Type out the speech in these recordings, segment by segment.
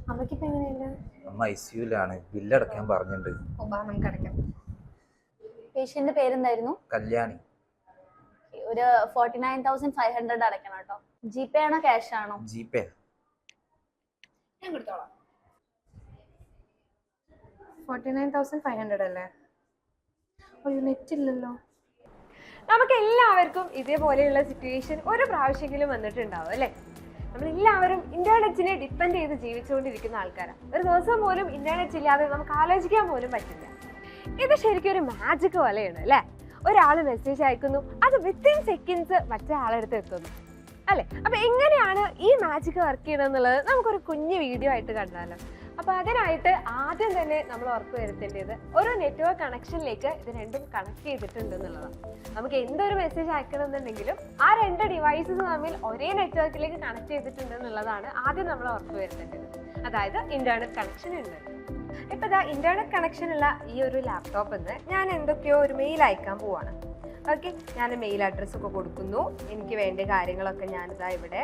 അമ്മയ്ക്കിപ്പോ എങ്ങനെയുണ്ട്? അമ്മ ഐസിയുലാണ്. ബില്ലടക്കാൻ പറഞ്ഞിട്ടുണ്ട്. നമുക്ക് അടയ്ക്കാം. പേഷ്യന്റ് പേരെന്തായിരുന്നു? കല്യാണി. ഒരു 49,500 അടയ്ക്കണം കേട്ടോ. ജിപേ ആണോ ക്യാഷ് ആണോ? ജിപേ. ഞാൻ കൊടുത്തോളാം. 49,500 അല്ലേ? അയ്യോ നെറ്റ് ഇല്ലല്ലോ. നമുക്ക് എല്ലാവർക്കും ഇതേപോലെയുള്ള സിറ്റുവേഷൻ ഒരു പ്രാവശ്യമെങ്കിലും വന്നിട്ടുണ്ടാവും അല്ലേ? നമ്മളെല്ലാവരും ഇന്റർനെറ്റിനെ ഡിപ്പെൻഡ് ചെയ്ത് ജീവിച്ചുകൊണ്ടിരിക്കുന്ന ആൾക്കാരാണ്. ഒരു ദിവസം പോലും ഇന്റർനെറ്റ് ഇല്ലാതെ നമുക്ക് ആലോചിക്കാൻ പോലും പറ്റില്ല. ഇത് ശരിക്കും ഒരു മാജിക് പോലെയാണ് അല്ലേ? ഒരാൾ മെസ്സേജ് അയക്കുന്നു, അത് വിത്തിൻ സെക്കൻഡ്സ് മറ്റേ ആളെടുത്ത് എത്തുന്നു അല്ലേ? അപ്പൊ എങ്ങനെയാണ് ഈ മാജിക് വർക്ക് ചെയ്യണമെന്നുള്ളത് നമുക്കൊരു കുഞ്ഞു വീഡിയോ ആയിട്ട് കണ്ടാലോ? അപ്പൊ അതിനായിട്ട് ആദ്യം തന്നെ നമ്മൾ ഉറപ്പ് വരുത്തേണ്ടത് ഒരു നെറ്റ്വർക്ക് കണക്ഷനിലേക്ക് ഇത് രണ്ടും കണക്ട് ചെയ്തിട്ടുണ്ട് എന്നുള്ളതാണ്. നമുക്ക് എന്തൊരു മെസ്സേജ് അയക്കണമെന്നുണ്ടെങ്കിലും ആ രണ്ട് ഡിവൈസസ് തമ്മിൽ ഒരേ നെറ്റ്വർക്കിലേക്ക് കണക്ട് ചെയ്തിട്ടുണ്ട് എന്നുള്ളതാണ് ആദ്യം നമ്മൾ ഉറപ്പ് വരുത്തേണ്ടത്. അതായത് ഇന്റർനെറ്റ് കണക്ഷൻ ഉണ്ട്. ഇപ്പൊ ഇതാ ഇന്റർനെറ്റ് കണക്ഷൻ ഉള്ള ഈ ഒരു ലാപ്ടോപ്പിൽ നിന്ന് ഞാൻ എന്തൊക്കെയോ ഒരു മെയിൽ അയക്കാൻ പോവാണ്. ഓക്കെ, ഞാൻ മെയിൽ അഡ്രസ്സ് ഒക്കെ കൊടുക്കുന്നു. എനിക്ക് വേണ്ട കാര്യങ്ങളൊക്കെ ഞാനിതാ ഇവിടെ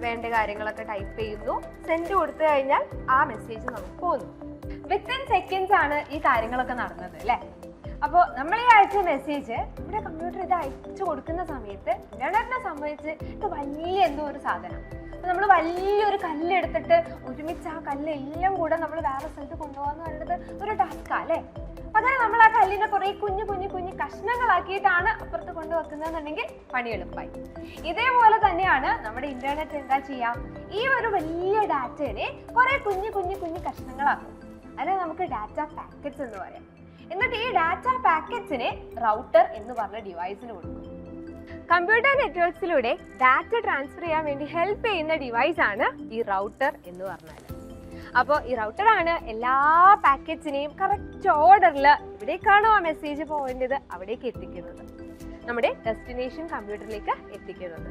വേണ്ട കാര്യങ്ങളൊക്കെ ടൈപ്പ് ചെയ്യുന്നു. സെൻഡ് കൊടുത്തു കഴിഞ്ഞാൽ ആ മെസ്സേജ് നമുക്ക് പോകുന്നു. വിത്തിൻ സെക്കൻഡ്സ് ആണ് ഈ കാര്യങ്ങളൊക്കെ നടന്നത് അല്ലേ? അപ്പോൾ നമ്മൾ ഈ അയച്ച മെസ്സേജ് ഇവിടെ കമ്പ്യൂട്ടർ ഇത് അയച്ചു കൊടുക്കുന്ന സമയത്ത് ഇന്റർനെറ്റിനെ സംബന്ധിച്ച് ഇത് വലിയ എന്തോ ഒരു സാധനം. നമ്മൾ വലിയൊരു കല്ലെടുത്തിട്ട് ഒരുമിച്ച് ആ കല്ലെല്ലാം കൂടെ നമ്മൾ വേറെ സ്ഥലത്ത് കൊണ്ടുപോകാന്ന് പറയുന്നത് ഒരു ടാസ്കാ അല്ലേ? പകരം നമ്മൾ ആ കല്ലിനെ കുറെ കുഞ്ഞു കുഞ്ഞു കുഞ്ഞു കഷ്ണങ്ങളാക്കിയിട്ടാണ് അപ്പുറത്ത് കൊണ്ടുവെക്കുന്നതെന്നുണ്ടെങ്കിൽ പണി എളുപ്പമായി. ഇതേപോലെ തന്നെയാണ് നമ്മുടെ ഇന്റർനെറ്റ് എന്താ ചെയ്യാം, ഈ ഒരു വലിയ ഡാറ്റയെ കുറെ കുഞ്ഞു കുഞ്ഞു കുഞ്ഞു കഷ്ണങ്ങളാക്കും. അതിനെ നമുക്ക് ഡാറ്റ പാക്കറ്റ്സ് എന്ന് പറയാം. എന്നിട്ട് ഈ ഡാറ്റ പാക്കറ്റ്സിനെ റൗട്ടർ എന്ന് പറഞ്ഞ ഡിവൈസിന് കൊടുക്കും. കമ്പ്യൂട്ടർ നെറ്റ്വർക്സിലൂടെ ഡാറ്റ ട്രാൻസ്ഫർ ചെയ്യാൻ വേണ്ടി ഹെൽപ്പ് ചെയ്യുന്ന ഡിവൈസ് ആണ് ഈ റൗട്ടർ എന്ന് പറഞ്ഞാൽ. അപ്പോൾ ഈ റൗട്ടറാണ് എല്ലാ പാക്കറ്റ്സിനെയും കറക്റ്റ് ഓർഡറിൽ എവിടേക്കാണോ ആ മെസ്സേജ് പോകേണ്ടത് അവിടേക്ക് എത്തിക്കുന്നത്, നമ്മുടെ ഡെസ്റ്റിനേഷൻ കമ്പ്യൂട്ടറിലേക്ക് എത്തിക്കുന്നത്.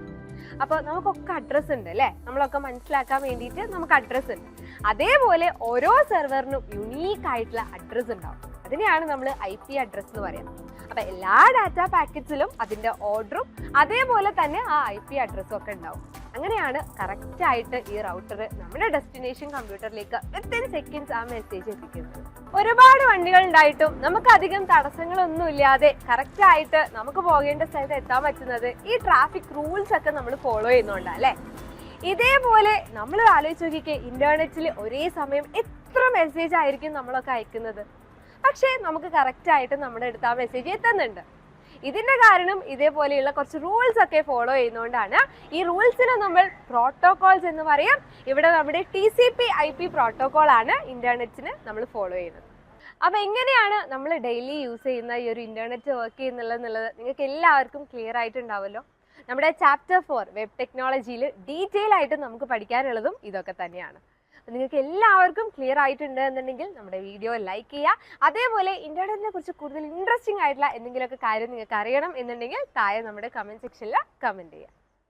അപ്പോൾ നമുക്കൊക്കെ അഡ്രസ്സ് ഉണ്ട് അല്ലേ? നമ്മളൊക്കെ മനസ്സിലാക്കാൻ വേണ്ടിയിട്ട് നമുക്ക് അഡ്രസ്സ് ഉണ്ട്. അതേപോലെ ഓരോ സെർവറിനും യുണീക്ക് ആയിട്ടുള്ള അഡ്രസ്സ് ഉണ്ടാവും. അതിനെയാണ് നമ്മൾ IP അഡ്രസ് എന്ന് പറയാം. അപ്പൊ എല്ലാ ഡാറ്റ പാക്കറ്റ്സിലും അതിന്റെ ഓർഡറും അതേപോലെ തന്നെ ആ IP അഡ്രസ്സും ഒക്കെ ഉണ്ടാവും. അങ്ങനെയാണ് കറക്റ്റ് ആയിട്ട് ഈ റൗട്ടർ നമ്മുടെ ഡെസ്റ്റിനേഷൻ കമ്പ്യൂട്ടറിലേക്ക് വിത്തിൻ സെക്കൻഡ്സ് ആ മെസ്സേജ് എത്തിക്കുന്നത്. ഒരുപാട് വണ്ടികൾ ഉണ്ടായിട്ടും നമുക്ക് അധികം തടസ്സങ്ങളൊന്നും ഇല്ലാതെ കറക്റ്റ് ആയിട്ട് നമുക്ക് പോകേണ്ട സ്ഥലത്ത് എത്താൻ പറ്റുന്നത് ഈ ട്രാഫിക് റൂൾസ് ഒക്കെ നമ്മൾ ഫോളോ ചെയ്യുന്നുണ്ടാ അല്ലേ? ഇതേപോലെ നമ്മൾ ആലോചിച്ച് നോക്കിക്കേ, ഇന്റർനെറ്റിൽ ഒരേ സമയം എത്ര മെസ്സേജ് ആയിരിക്കും നമ്മളൊക്കെ അയക്കുന്നത്. പക്ഷേ നമുക്ക് കറക്റ്റ് ആയിട്ട് നമ്മുടെ അടുത്ത് ആ മെസ്സേജ് എത്തുന്നുണ്ട്. ഇതിന്റെ കാരണം ഇതേപോലെയുള്ള കുറച്ച് റൂൾസ് ഒക്കെ ഫോളോ ചെയ്യുന്നതുകൊണ്ടാണ്. ഈ റൂൾസിനെ നമ്മൾ പ്രോട്ടോകോൾസ് എന്ന് പറയാം. ഇവിടെ നമ്മുടെ TCP/IP പ്രോട്ടോകോൾ ആണ് ഇന്റർനെറ്റിന് നമ്മൾ ഫോളോ ചെയ്യുന്നത്. അപ്പൊ എങ്ങനെയാണ് നമ്മൾ ഡെയിലി യൂസ് ചെയ്യുന്ന ഈ ഒരു ഇന്റർനെറ്റ് വർക്ക് ചെയ്യുന്നുള്ളത് നിങ്ങൾക്ക് എല്ലാവർക്കും ക്ലിയർ ആയിട്ടുണ്ടാവുമല്ലോ. നമ്മുടെ ചാപ്റ്റർ 4 വെബ് ടെക്നോളജിയിൽ ഡീറ്റെയിൽ ആയിട്ട് നമുക്ക് പഠിക്കാനുള്ളതും ഇതൊക്കെ തന്നെയാണ്. നിങ്ങൾക്ക് എല്ലാവർക്കും ക്ലിയർ ആയിട്ടുണ്ട് എന്നുണ്ടെങ്കിൽ നമ്മുടെ വീഡിയോ ലൈക്ക് ചെയ്യുക. അതേപോലെ ഇന്റർനെറ്റിനെ കുറിച്ച് കൂടുതൽ ഇൻട്രസ്റ്റിംഗ് ആയിട്ടുള്ള എന്തെങ്കിലുമൊക്കെ കാര്യം നിങ്ങൾക്ക് അറിയണം എന്നുണ്ടെങ്കിൽ താഴെ നമ്മുടെ കമന്റ് സെക്ഷനിൽ കമന്റ് ചെയ്യുക.